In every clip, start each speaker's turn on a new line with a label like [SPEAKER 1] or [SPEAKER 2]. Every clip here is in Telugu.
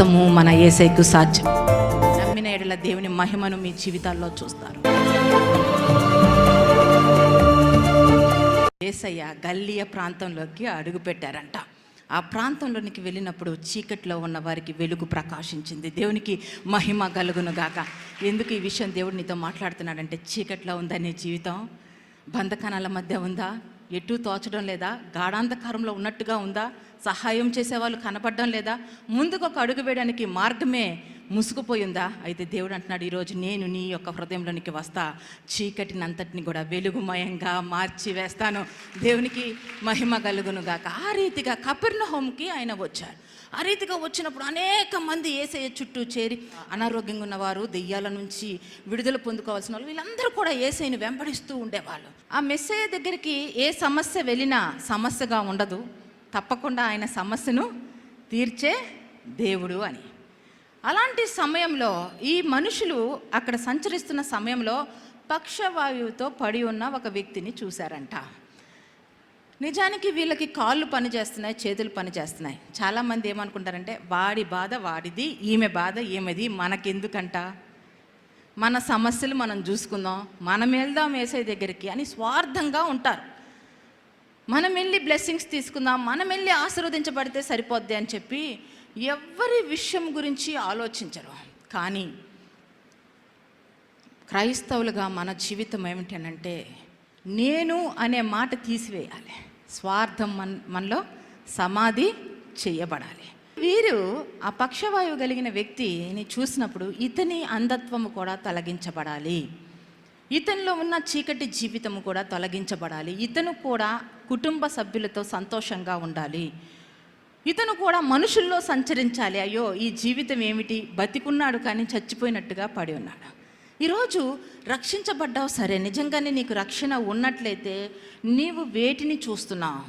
[SPEAKER 1] సమస్తము మన యేసయ్యకు సాధ్యం. నమ్మిన ఎడల దేవుని మహిమను మీ జీవితాల్లో చూస్తారు. యేసయ్య గల్లియ ప్రాంతంలోకి అడుగు పెట్టారంట. ఆ ప్రాంతంలోనికి వెళ్ళినప్పుడు చీకట్లో ఉన్న వారికి వెలుగు ప్రకాశించింది. దేవునికి మహిమ కలుగును గాక. ఎందుకు ఈ విషయం దేవుడు నీతో మాట్లాడుతున్నాడంటే, చీకట్లో ఉందా నీ జీవితం? బంధకానాల మధ్య ఉందా? ఎటు తోచడం లేదా? గాఢాంధకారంలో ఉన్నట్టుగా ఉందా? సహాయం చేసేవాళ్ళు కనపడడం లేదా? ముందుకు ఒక అడుగు వేయడానికి మార్గమే ముసుగుపోయిందా? అయితే దేవుడు అంటున్నాడు, ఈరోజు నేను నీ యొక్క హృదయంలోనికి వస్తా, చీకటిని అంతటిని కూడా వెలుగుమయంగా మార్చి వేస్తాను. దేవునికి మహిమ కలుగును గాక. ఆ రీతిగా కపెర్నహూముకి ఆయన వచ్చారు. ఆ రీతిగా వచ్చినప్పుడు అనేక మంది యేసయ్య చుట్టూ చేరి, అనారోగ్యంగా ఉన్నవారు, దెయ్యాల నుంచి విడుదల పొందుకోవాల్సిన వాళ్ళు, వీళ్ళందరూ కూడా యేసయ్యను వెంబడిస్తూ ఉండేవాళ్ళు. ఆ మెస్సయ్య దగ్గరికి ఏ సమస్య వెళ్ళినా సమస్యగా ఉండదు, తప్పకుండా ఆయన సమస్యను తీర్చే దేవుడు అని. అలాంటి సమయంలో ఈ మనుషులు అక్కడ సంచరిస్తున్న సమయంలో పక్షవాయువుతో పడి ఉన్న ఒక వ్యక్తిని చూశారంట. నిజానికి వీళ్ళకి కాళ్ళు పనిచేస్తున్నాయి, చేతులు పనిచేస్తున్నాయి. చాలామంది ఏమనుకుంటారంటే, వాడి బాధ వాడిది, ఈమె బాధ ఈమెది, మనకెందుకంట, మన సమస్యలు మనం చూసుకుందాం, మనం వెళ్దాం యేసయ్య దగ్గరికి అని స్వార్థంగా ఉంటారు. మనం వెళ్ళి బ్లెస్సింగ్స్ తీసుకుందాం, మనం వెళ్ళి ఆశీర్వదించబడితే సరిపోద్ది అని చెప్పి ఎవరి విషయం గురించి ఆలోచించరు. కానీ క్రైస్తవులుగా మన జీవితం ఏమిటి అంటే, నేను అనే మాట తీసివేయాలి. స్వార్థం మనలో సమాధి చేయబడాలి. వీరు ఆ పక్షవాయువు కలిగిన వ్యక్తిని చూసినప్పుడు ఇతని అంధత్వము కూడా తొలగించబడాలి, ఇతనిలో ఉన్న చీకటి జీవితము కూడా తొలగించబడాలి, ఇతను కూడా కుటుంబ సభ్యులతో సంతోషంగా ఉండాలి, ఇతను కూడా మనుషుల్లో సంచరించాలి. అయ్యో ఈ జీవితం ఏమిటి, బతికున్నాడు కానీ చచ్చిపోయినట్టుగా పడి ఉన్నాడు. ఈరోజు రక్షించబడ్డావు సరే, నిజంగానే నీకు రక్షణ ఉన్నట్లయితే నీవు వేటిని చూస్తున్నావు?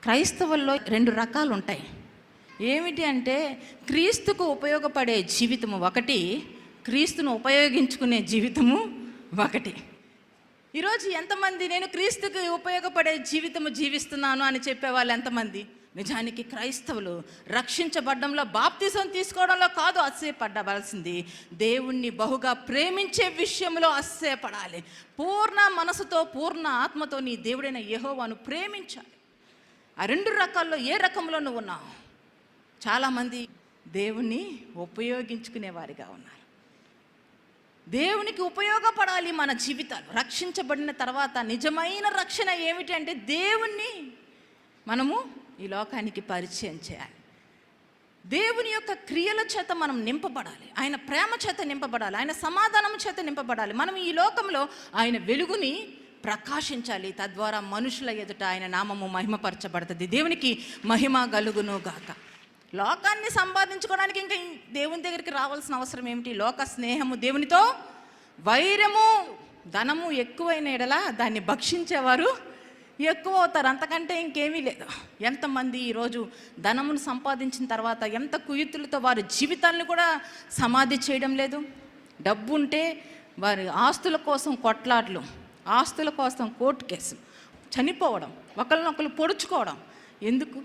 [SPEAKER 1] క్రైస్తవుల్లో 2 రకాలు ఉంటాయి. ఏమిటి అంటే, క్రీస్తుకు ఉపయోగపడే జీవితము ఒకటి, క్రీస్తును ఉపయోగించుకునే జీవితము ఒకటి. ఈరోజు ఎంతమంది నేను క్రీస్తుకి ఉపయోగపడే జీవితము జీవిస్తున్నాను అని చెప్పేవాళ్ళు ఎంతమంది? నిజానికి క్రైస్తవులు రక్షించబడ్డంలో, బాప్తిసం తీసుకోవడంలో కాదు అస్సేపడవలసింది, దేవుణ్ణి బహుగా ప్రేమించే విషయంలో అస్సేపడాలి. పూర్ణ మనసుతో, పూర్ణ ఆత్మతో నీ దేవుడైన యెహోవాను ప్రేమించాలి. ఆ 2 రకాల్లో ఏ రకంలో నువ్వు ఉన్నావు? చాలామంది దేవుణ్ణి ఉపయోగించుకునేవారిగా ఉన్నారు. దేవునికి ఉపయోగపడాలి మన జీవితాలు. రక్షించబడిన తర్వాత నిజమైన రక్షణ ఏమిటి అంటే, దేవుణ్ణి మనము ఈ లోకానికి పరిచయం చేయాలి. దేవుని యొక్క క్రియల చేత మనం నింపబడాలి, ఆయన ప్రేమ చేత నింపబడాలి, ఆయన సమాధానం చేత నింపబడాలి. మనం ఈ లోకంలో ఆయన వెలుగుని ప్రకాశించాలి. తద్వారా మనుషుల ఎదుట ఆయన నామము మహిమపరచబడుతుంది. దేవునికి మహిమ కలుగును గాక. లోకాన్ని సంపాదించుకోవడానికి ఇంకా దేవుని దగ్గరికి రావాల్సిన అవసరం ఏమిటి? లోక స్నేహము, దేవునితో వైరము, ధనము ఎక్కువైన ఎడల దాన్ని భక్షించేవారు ఎక్కువ అవుతారు. అంతకంటే ఇంకేమీ లేదు. ఎంతమంది ఈరోజు ధనమును సంపాదించిన తర్వాత ఎంత కుయుతులతో వారి జీవితాలను కూడా సమాధి చేయడం లేదు. డబ్బు ఉంటే వారి ఆస్తుల కోసం కొట్లాట్లు, ఆస్తుల కోసం కోర్టు కేసులు, చనిపోవడం, ఒకరినొకరు పొడుచుకోవడం. ఎందుకు?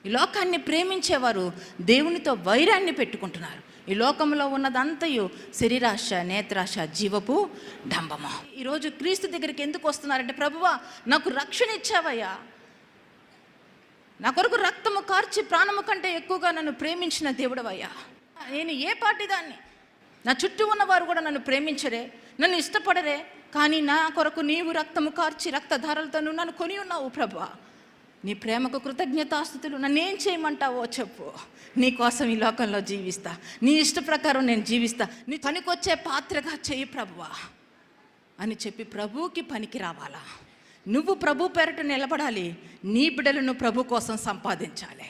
[SPEAKER 1] ఈ లోకాన్ని ప్రేమించేవారు దేవునితో వైరాన్ని పెట్టుకుంటున్నారు. ఈ లోకంలో ఉన్నదంతయు శరీరాశ, నేత్రాశ, జీవపు డంబము. ఈరోజు క్రీస్తు దగ్గరికి ఎందుకు వస్తున్నారంటే, ప్రభువా నాకు రక్షణ ఇచ్చావయ్యా, నా కొరకు రక్తము కార్చి ప్రాణము కంటే ఎక్కువగా నన్ను ప్రేమించిన దేవుడవయ్యా, నేను ఏ పార్టీ దాన్ని, నా చుట్టూ ఉన్నవారు కూడా నన్ను ప్రేమించరే, నన్ను ఇష్టపడరే, కానీ నా కొరకు నీవు రక్తము కార్చి రక్తధారలతో నన్ను కొని ఉన్నావు ప్రభువా, నీ ప్రేమకు కృతజ్ఞతాస్తుతులు, నన్నేం చేయమంటావో చెప్పు, నీ కోసం ఈ లోకంలో జీవిస్తా, నీ ఇష్ట ప్రకారం నేను జీవిస్తా, నీ పనికొచ్చే పాత్రగా చేయి ప్రభువా అని చెప్పి ప్రభువుకి పనికి రావాలా. నువ్వు ప్రభు పేరట నిలబడాలి, నీ బిడ్డలను ప్రభు కోసం సంపాదించాలి.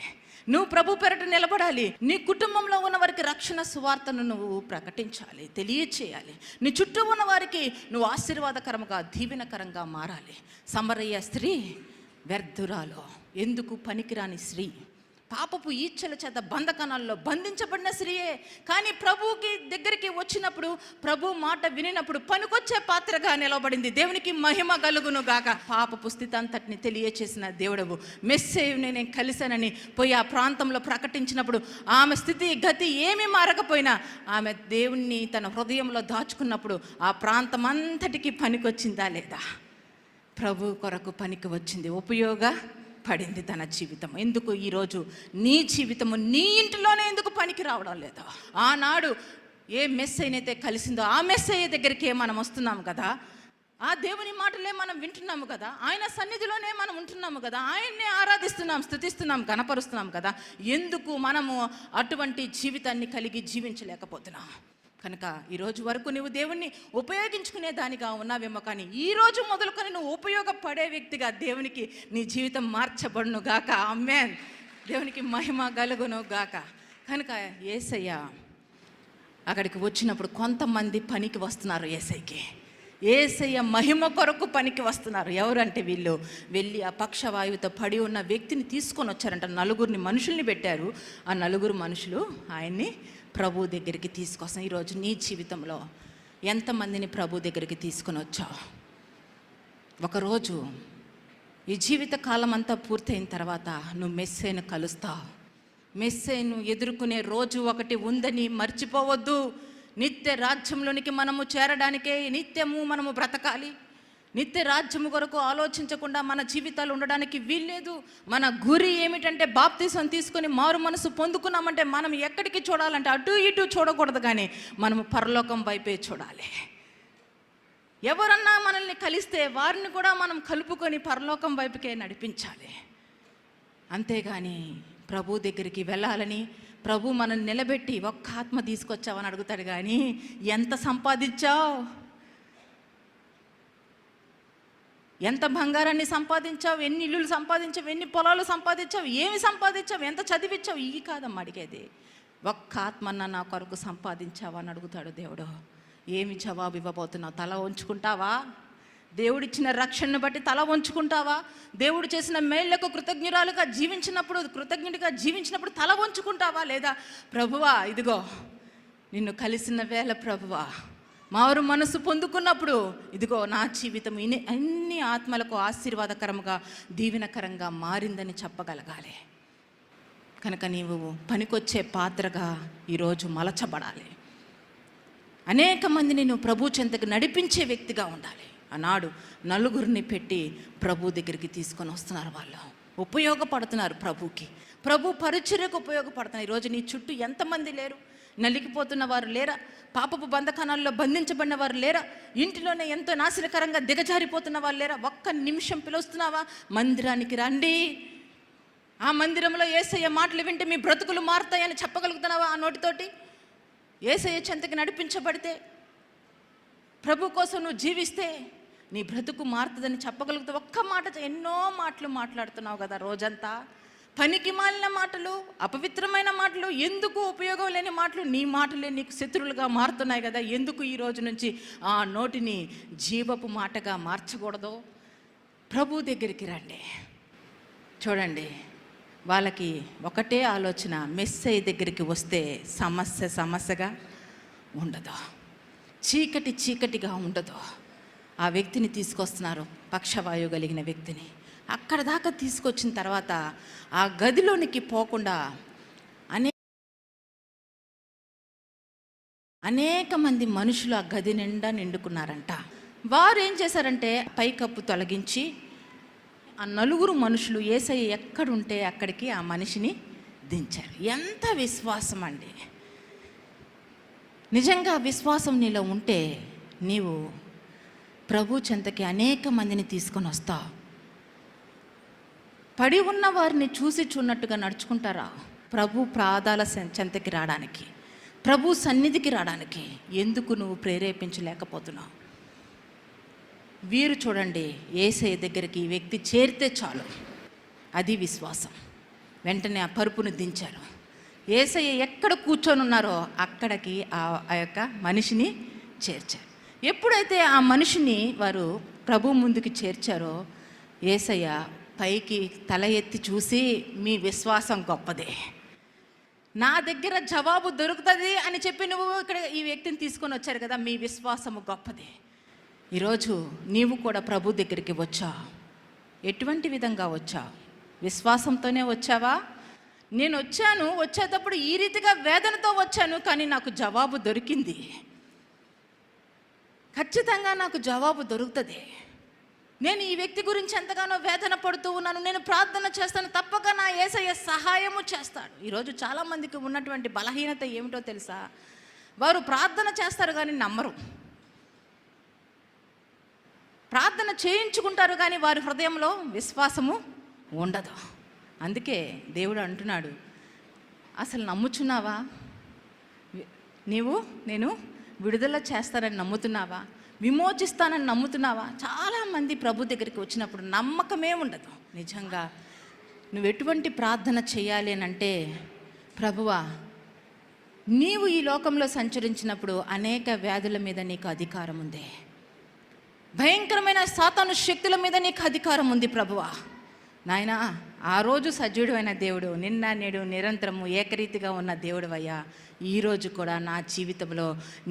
[SPEAKER 1] నువ్వు ప్రభు పేరట నిలబడాలి, నీ కుటుంబంలో ఉన్న వారికి రక్షణ సువార్తను నువ్వు ప్రకటించాలి, తెలియచేయాలి. నీ చుట్టూ ఉన్న వారికి నువ్వు ఆశీర్వాదకరంగా, దీవెనకరంగా మారాలి. సమరయ్య స్త్రీ వ్యర్థురాలో, ఎందుకు పనికిరాని స్త్రీ, పాపపు ఈచ్ఛల చేత బంధకణాల్లో బంధించబడిన స్త్రీయే. కానీ ప్రభువుకి దగ్గరికి వచ్చినప్పుడు, ప్రభు మాట వినినప్పుడు పనికొచ్చే పాత్రగా నిలబడింది. దేవునికి మహిమ కలుగును గాక. పాపపు స్థితి అంతటిని తెలియచేసిన దేవుడవు, మెస్సేయుని నేను కలిశానని పోయి ఆ ప్రాంతంలో ప్రకటించినప్పుడు ఆమె స్థితి గతి ఏమీ మారకపోయినా ఆమె దేవుణ్ణి తన హృదయంలో దాచుకున్నప్పుడు ఆ ప్రాంతం అంతటికి పనికొచ్చిందా లేదా? ప్రభు కొరకు పనికి వచ్చింది, ఉపయోగపడింది తన జీవితం. ఎందుకు ఈరోజు నీ జీవితము నీ ఇంటిలోనే ఎందుకు పనికి రావడం లేదు? ఆనాడు ఏ మెస్సైనైతే కలిసిందో ఆ మెస్సయ్య దగ్గరికే మనం వస్తున్నాం కదా, ఆ దేవుని మాటలే మనం వింటున్నాము కదా, ఆయన సన్నిధిలోనే మనం ఉంటున్నాము కదా, ఆయన్నే ఆరాధిస్తున్నాం, స్తుతిస్తున్నాం, గణపరుస్తున్నాం కదా. ఎందుకు మనము అటువంటి జీవితాన్ని కలిగి జీవించలేకపోతున్నాం? కనుక ఈరోజు వరకు నువ్వు దేవుణ్ణి ఉపయోగించుకునే దానిగా ఉన్నావేమో, కానీ ఈరోజు మొదలుకొని నువ్వు ఉపయోగపడే వ్యక్తిగా దేవునికి నీ జీవితం మార్చబడును గాక. ఆమేన్. దేవునికి మహిమ కలుగును గాక. కనుక యేసయ్య అక్కడికి వచ్చినప్పుడు కొంతమంది పనికి వస్తున్నారు యేసయ్యకి. యేసయ్య మహిమ కొరకు పనికి వస్తున్నారు. ఎవరంటే వీళ్ళు వెళ్ళి ఆ పక్షవాయువుతో పడి ఉన్న వ్యక్తిని తీసుకొని వచ్చారంట. 4 మనుషుల్ని పెట్టారు. ఆ 4 మనుషులు ఆయన్ని ప్రభు దగ్గరికి తీసుకొస్తాం. ఈరోజు నీ జీవితంలో ఎంతమందిని ప్రభు దగ్గరికి తీసుకొని వచ్చావు? ఒకరోజు ఈ జీవిత కాలం అంతా పూర్తయిన తర్వాత నువ్వు మెస్సేను కలుస్తావు. మెస్సేను ఎదుర్కొనే రోజు ఒకటి ఉందని మర్చిపోవద్దు. నిత్య రాజ్యంలోనికి మనము చేరడానికే నిత్యము మనము బ్రతకాలి. నిత్య రాజ్యము కొరకు ఆలోచించకుండా మన జీవితాలు ఉండడానికి వీల్లేదు. మన గురి ఏమిటంటే బాప్తిసం తీసుకొని మారు మనసు పొందుకున్నామంటే మనం ఎక్కడికి చూడాలంటే అటు ఇటు చూడకూడదు, కానీ మనము పరలోకం వైపే చూడాలి. ఎవరన్నా మనల్ని కలిస్తే వారిని కూడా మనం కలుపుకొని పరలోకం వైపుకే నడిపించాలి. అంతేగాని ప్రభు దగ్గరికి వెళ్ళాలని ప్రభు మనల్ని నిలబెట్టి ఒక్క ఆత్మ తీసుకొచ్చావని అడుగుతాడు, కానీ ఎంత సంపాదించావు, ఎంత బంగారాన్ని సంపాదించావు, ఎన్ని ఇల్లులు సంపాదించావు, ఎన్ని పొలాలు సంపాదించావు, ఏమి సంపాదించావు, ఎంత చదివించావు, ఈ కాదమ్మా అడిగేది. ఒక్క ఆత్మన్న నా కొరకు సంపాదించావా అని అడుగుతాడు దేవుడు. ఏమి జవాబు ఇవ్వబోతున్నావు? తల వంచుకుంటావా? దేవుడిచ్చిన రక్షణను బట్టి తల వంచుకుంటావా? దేవుడు చేసిన మేళ్లకు కృతజ్ఞురాలుగా జీవించినప్పుడు తల వంచుకుంటావా? లేదా ప్రభువా ఇదిగో నిన్ను కలిసిన వేళ, ప్రభువా మారు మనసు పొందుకున్నప్పుడు ఇదిగో నా జీవితం అన్ని ఆత్మలకు ఆశీర్వాదకరంగా దీవెనకరంగా మారిందని చెప్పగలగాలి. కనుక నీవు పనికొచ్చే పాత్రగా ఈరోజు మలచబడాలి. అనేక మందిని నువ్వు ప్రభు చెంతకు నడిపించే వ్యక్తిగా ఉండాలి. ఆనాడు 4 పెట్టి ప్రభు దగ్గరికి తీసుకొని వస్తున్నారు. వాళ్ళు ఉపయోగపడుతున్నారు ప్రభుకి, ప్రభు పరిచర్యకు ఉపయోగపడుతున్నారు. ఈరోజు నీ చుట్టూ ఎంతమంది లేరు? నలిగిపోతున్న వారు లేరా? పాపపు బంధకణాల్లో బంధించబడిన వారు లేరా? ఇంటిలోనే ఎంతో నాశనకరంగా దిగజారిపోతున్న వాళ్ళు లేరా? ఒక్క నిమిషం పిలుస్తున్నావా? మందిరానికి రండి. ఆ మందిరంలో యేసయ్య మాటలు వింటే మీ బ్రతుకులు మారుతాయని చెప్పగలుగుతున్నావా? ఆ నోటితోటి యేసయ్య చెంతకి నడిపించబడితే, ప్రభు కోసం నువ్వు జీవిస్తే నీ బ్రతుకు మారుతుందని చెప్పగలుగుతావు. ఒక్క మాట. ఎన్నో మాటలు మాట్లాడుతున్నావు కదా రోజంతా, పనికి మాలిన మాటలు, అపవిత్రమైన మాటలు, ఎందుకు ఉపయోగం లేని మాటలు. నీ మాటలే నీకు శత్రువులుగా మారుతున్నాయి కదా. ఎందుకు ఈ రోజు నుంచి ఆ నోటిని జీవపు మాటగా మార్చకూడదు? ప్రభు దగ్గరికి రండి. చూడండి, వాళ్ళకి ఒకటే ఆలోచన, మెస్సయ్య దగ్గరికి వస్తే సమస్యగా ఉండదు, చీకటిగా ఉండదు. ఆ వ్యక్తిని తీసుకొస్తున్నారు, పక్షవాయువు కలిగిన వ్యక్తిని. అక్కడ దాకా తీసుకొచ్చిన తర్వాత ఆ గదిలోనికి పోకుండా అనేక మంది మనుషులు ఆ గది నిండా నిండుకున్నారంట. వారు ఏం చేశారంటే పైకప్పు తొలగించి ఆ 4 మనుషులు యేసయ్య ఎక్కడుంటే అక్కడికి ఆ మనిషిని దించారు. ఎంత విశ్వాసం అండి! నిజంగా విశ్వాసం నీలో ఉంటే నీవు ప్రభు చెంతకి అనేక మందిని తీసుకొని వస్తావు. పడి ఉన్న వారిని చూసినట్టుగా నడుచుకుంటారా? ప్రభు పాదాల చెంతకి రావడానికి, ప్రభు సన్నిధికి రావడానికి ఎందుకు నువ్వు ప్రేరేపించలేకపోతున్నావు? వీరు చూడండి, యేసయ్య దగ్గరికి ఈ వ్యక్తి చేరితే చాలు, అది విశ్వాసం. వెంటనే ఆ పరుపును దించారు. యేసయ్య ఎక్కడ కూర్చొని ఉన్నారో అక్కడికి ఆ యొక్క మనిషిని చేర్చారు. ఎప్పుడైతే ఆ మనిషిని వారు ప్రభు ముందుకి చేర్చారో యేసయ్య పైకి తల ఎత్తి చూసి మీ విశ్వాసం గొప్పదే, నా దగ్గర జవాబు దొరుకుతుంది అని చెప్పి నువ్వు ఇక్కడ ఈ వ్యక్తిని తీసుకొని వచ్చారు కదా, మీ విశ్వాసము గొప్పది. ఈరోజు నీవు కూడా ప్రభు దగ్గరికి వచ్చావు. ఎటువంటి విధంగా వచ్చావు? విశ్వాసంతోనే వచ్చావా? నేను వచ్చేటప్పుడు ఈ రీతిగా వేదనతో వచ్చాను, కానీ నాకు జవాబు దొరికింది. ఖచ్చితంగా నాకు జవాబు దొరుకుతుంది. నేను ఈ వ్యక్తి గురించి ఎంతగానో వేదన పడుతూ ఉన్నాను, నేను ప్రార్థన చేస్తాను, తప్పక నా యేసయ్య సహాయము చేస్తాడు. ఈరోజు చాలామందికి ఉన్నటువంటి బలహీనత ఏమిటో తెలుసా? వారు ప్రార్థన చేస్తారు కానీ నమ్మరు, ప్రార్థన చేయించుకుంటారు కానీ వారి హృదయంలో విశ్వాసము ఉండదు. అందుకే దేవుడు అంటున్నాడు, అసలు నమ్ముచున్నావా? నేను విడుదల చేస్తానని నమ్ముతున్నావా? విమోచిస్తానని నమ్ముతున్నావా? చాలామంది ప్రభు దగ్గరికి వచ్చినప్పుడు నమ్మకమే ఉండదు. నిజంగా నువ్వు ఎటువంటి ప్రార్థన చేయాలి అని అంటే, ప్రభువా నీవు ఈ లోకంలో సంచరించినప్పుడు అనేక వ్యాధుల మీద నీకు అధికారం ఉంది, భయంకరమైన సాతాను శక్తుల మీద నీకు అధికారం ఉంది ప్రభువా. నాయనా, ఆ రోజు సజీవుడు అయిన దేవుడు, నిన్న నేడు నిరంతరము ఏకరీతిగా ఉన్న దేవుడు అయ్యా, ఈరోజు కూడా నా జీవితంలో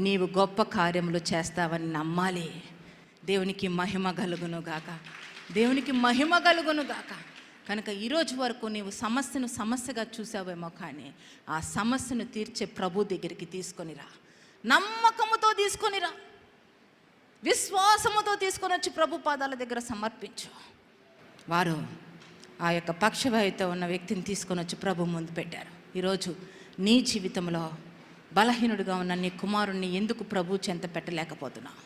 [SPEAKER 1] నీవు గొప్ప కార్యములు చేస్తావని నమ్మాలి. దేవునికి మహిమ కలుగును గాక, దేవునికి మహిమ కలుగును గాక. కనుక ఈరోజు వరకు నీవు సమస్యగా చూసావేమో, కానీ ఆ సమస్యను తీర్చే ప్రభు దగ్గరికి తీసుకొనిరా, నమ్మకముతో తీసుకొనిరా, విశ్వాసముతో తీసుకొని వచ్చి ప్రభు పాదాల దగ్గర సమర్పించు. వారు ఆ యొక్క పక్షవాయుతో ఉన్న వ్యక్తిని తీసుకొని వచ్చి ప్రభు ముందు పెట్టారు. ఈరోజు నీ జీవితంలో బలహీనుడిగా ఉన్న నీ కుమారుణ్ణి ఎందుకు ప్రభు చెంత పెట్టలేకపోతున్నావు?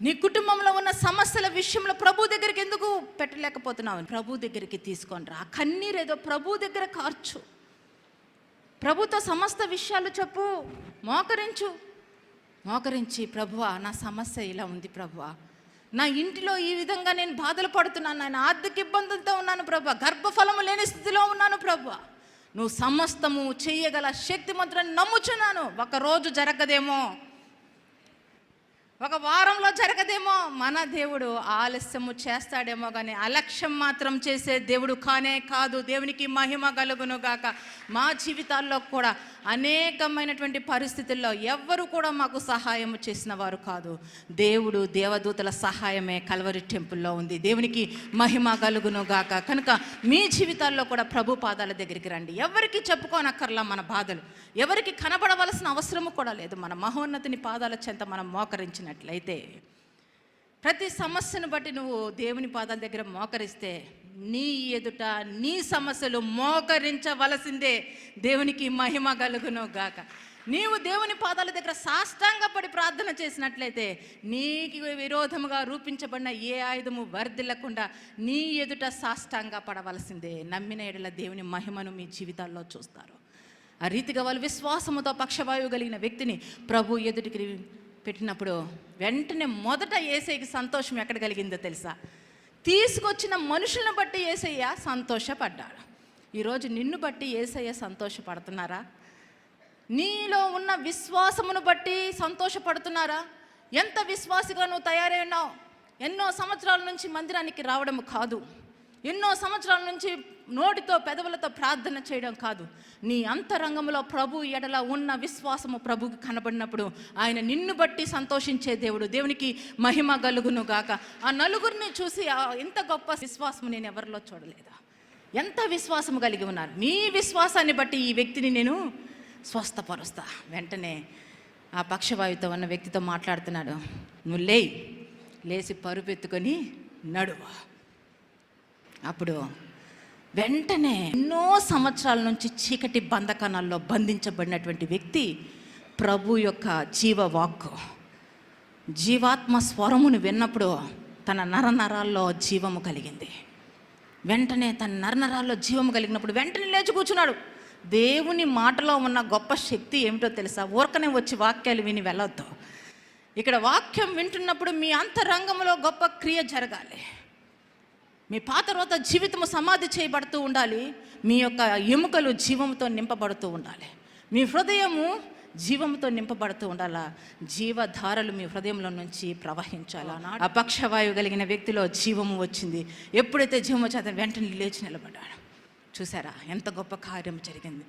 [SPEAKER 1] నీ కుటుంబంలో ఉన్న సమస్యల విషయంలో ప్రభు దగ్గరికి ఎందుకు పెట్టలేకపోతున్నావు? ప్రభు దగ్గరికి తీసుకొని రా. కన్నీరేదో ప్రభు దగ్గర కార్చు, ప్రభుతో సమస్త విషయాలు చెప్పు, మోకరించి ప్రభువా నా సమస్య ఇలా ఉంది ప్రభువా, నా ఇంటిలో ఈ విధంగా నేను బాధలు పడుతున్నాను, నేను ఆర్థిక ఇబ్బందులతో ఉన్నాను ప్రభువా, గర్భఫలము లేని స్థితిలో ఉన్నాను ప్రభువా, నువ్వు సమస్తము చేయగల శక్తిమంతుడని నమ్ముచున్నాను. ఒకరోజు జరగదేమో, ఒక వారంలో జరగదేమో, మన దేవుడు ఆలస్యము చేస్తాడేమో, కానీ అలక్ష్యం మాత్రం చేసే దేవుడు కానే కాదు. దేవునికి మహిమ కలుగును గాక. మా జీవితాల్లో కూడా అనేకమైనటువంటి పరిస్థితుల్లో ఎవ్వరు కూడా మాకు సహాయము చేసిన వారు కాదు. దేవుడు దేవదూతల సహాయమే కల్వరి టెంపుల్లో ఉంది. దేవునికి మహిమ కలుగును గాక. కనుక మీ జీవితాల్లో కూడా ప్రభు పాదాల దగ్గరికి రండి. ఎవరికి చెప్పుకోనక్కర్లా మన బాధలు, ఎవరికి కనబడవలసిన అవసరము కూడా లేదు. మన మహోన్నతిని పాదాల చెంత మనం మోకరించినట్లయితే, ప్రతి సమస్యను బట్టి నువ్వు దేవుని పాదాల దగ్గర మోకరిస్తే, నీ ఎదుట నీ సమస్యలు మోకరించవలసిందే. దేవునికి మహిమ కలుగును గాక. నీవు దేవుని పాదాల దగ్గర సాష్టాంగపడి ప్రార్థన చేసినట్లయితే, నీకు విరోధముగా రూపించబడిన ఏ ఆయుధము వర్ధిల్లకుండా నీ ఎదుట సాష్టాంగ పడవలసిందే. నమ్మిన ఎడల దేవుని మహిమను మీ జీవితాల్లో చూస్తారు. ఆ రీతిగా వాళ్ళు విశ్వాసముతో పక్షవాయువు కలిగిన వ్యక్తిని ప్రభు ఎదుటికి పెట్టినప్పుడు వెంటనే మొదట యేసయ్యకి సంతోషం ఎక్కడ కలిగిందో తెలుసా? తీసుకొచ్చిన మనుషులను బట్టి యేసయ్య సంతోషపడ్డాడు. ఈరోజు నిన్ను బట్టి యేసయ్య సంతోషపడుతున్నారా? నీలో ఉన్న విశ్వాసమును బట్టి సంతోషపడుతున్నారా? ఎంత విశ్వాసిగా నువ్వు తయారై ఉన్నావు? ఎన్నో సంవత్సరాల నుంచి మందిరానికి రావడం కాదు, ఎన్నో సంవత్సరాల నుంచి నోటితో పెదవులతో ప్రార్థన చేయడం కాదు, నీ అంతరంగంలో ప్రభు ఎడల ఉన్న విశ్వాసము ప్రభుకి కనబడినప్పుడు ఆయన నిన్ను బట్టి సంతోషించే దేవుడు. దేవునికి మహిమ కలుగును గాక. ఆ నలుగురిని చూసి ఎంత గొప్ప విశ్వాసము నేను ఎవరిలో చూడలేదా? ఎంత విశ్వాసము కలిగి ఉన్నారు. మీ విశ్వాసాన్ని బట్టి ఈ వ్యక్తిని నేను స్వస్థపరుస్తా. వెంటనే ఆ పక్షవాయుతో ఉన్న వ్యక్తితో మాట్లాడుతున్నాడు, నువ్వు లేచి పరుపెత్తుకొని నడువు. అప్పుడు వెంటనే ఎన్నో సంవత్సరాల నుంచి చీకటి బంధకణాల్లో బంధించబడినటువంటి వ్యక్తి ప్రభు యొక్క జీవవాక్కు, జీవాత్మ స్వరమును విన్నప్పుడు తన నరనరాల్లో జీవము కలిగింది. వెంటనే తన నరనరాల్లో జీవము కలిగినప్పుడు వెంటనే లేచి కూర్చున్నాడు. దేవుని మాటలో ఉన్న గొప్ప శక్తి ఏమిటో తెలుసా? ఊరకనే వచ్చి వాక్యాలు విని వెళ్ళొద్దు. ఇక్కడ వాక్యం వింటున్నప్పుడు మీ అంతరంగంలో గొప్ప క్రియ జరగాలి. మీ పాత రోత జీవితము సమాధి చేయబడుతూ ఉండాలి. మీ యొక్క ఎముకలు జీవంతో నింపబడుతూ ఉండాలి. మీ హృదయము జీవంతో నింపబడుతూ ఉండాలా. జీవధారలు మీ హృదయంలో నుంచి ప్రవహించాలా. అపక్షవాయువు కలిగిన వ్యక్తిలో జీవము వచ్చింది. ఎప్పుడైతే జీవం వచ్చి అతను వెంటనే లేచి నిలబడ్డాడు. చూసారా ఎంత గొప్ప కార్యం జరిగింది.